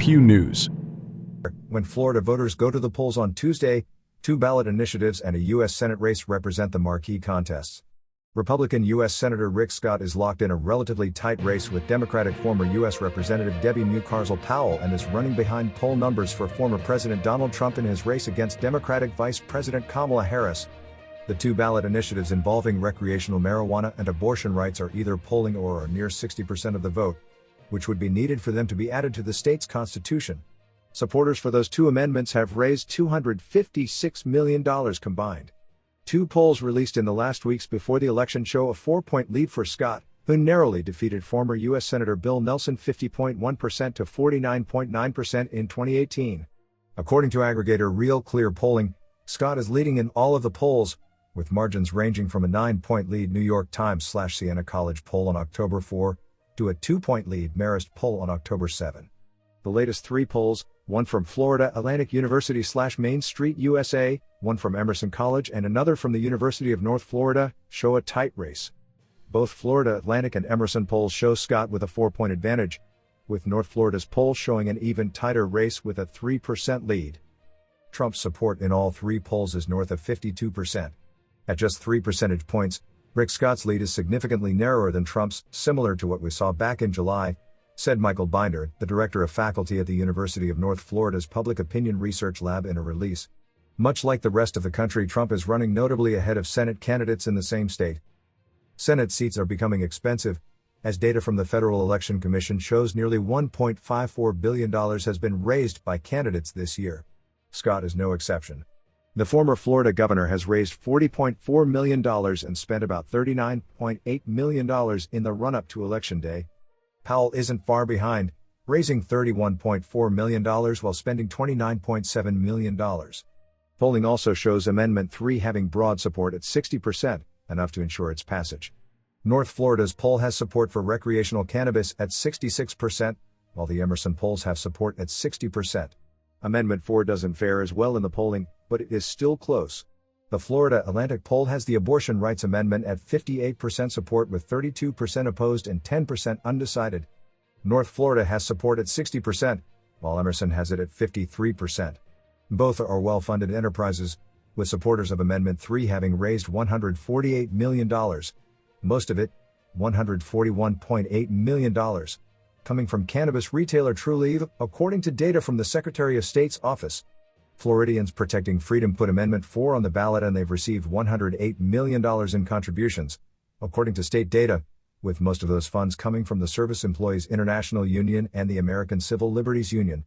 Pew News. When Florida voters go to the polls on Tuesday, two ballot initiatives and a U.S. Senate race represent the marquee contests. Republican U.S. Senator Rick Scott is locked in a relatively tight race with Democratic former U.S. Representative Debbie Mucarsel-Powell and is running behind poll numbers for former President Donald Trump in his race against Democratic Vice President Kamala Harris. The two ballot initiatives involving recreational marijuana and abortion rights are either polling or are near 60% of the vote, which would be needed for them to be added to the state's constitution. Supporters for those two amendments have raised $256 million combined. Two polls released in the last weeks before the election show a 4-point lead for Scott, who narrowly defeated former U.S. Senator Bill Nelson 50.1% to 49.9% in 2018. According to aggregator Real Clear Polling, Scott is leading in all of the polls, with margins ranging from a 9-point lead New York Times/Siena College poll on October 4 to a 2-point lead Marist poll on October 7. The latest three polls, one from Florida Atlantic University/Main Street USA, one from Emerson College and another from the University of North Florida, show a tight race. Both Florida Atlantic and Emerson polls show Scott with a 4-point advantage, with North Florida's poll showing an even tighter race with a 3% lead. Trump's support in all three polls is north of 52%. At just 3 percentage points, Rick Scott's lead is significantly narrower than Trump's, similar to what we saw back in July, said Michael Binder, the director of faculty at the University of North Florida's Public Opinion Research Lab in a release. Much like the rest of the country, Trump is running notably ahead of Senate candidates in the same state. Senate seats are becoming expensive, as data from the Federal Election Commission shows nearly $1.54 billion has been raised by candidates this year. Scott is no exception. The former Florida governor has raised $40.4 million and spent about $39.8 million in the run-up to Election Day. Powell isn't far behind, raising $31.4 million while spending $29.7 million. Polling also shows Amendment 3 having broad support at 60%, enough to ensure its passage. North Florida's poll has support for recreational cannabis at 66%, while the Emerson polls have support at 60%. Amendment 4 doesn't fare as well in the polling, but it is still close. The Florida Atlantic poll has the abortion rights amendment at 58% support with 32% opposed and 10% undecided. North Florida has support at 60%, while Emerson has it at 53%. Both are well-funded enterprises, with supporters of Amendment 3 having raised $148 million, most of it, $141.8 million, coming from cannabis retailer Trulieve, according to data from the Secretary of State's office. Floridians Protecting Freedom put Amendment 4 on the ballot and they've received $108 million in contributions, according to state data, with most of those funds coming from the Service Employees International Union and the American Civil Liberties Union.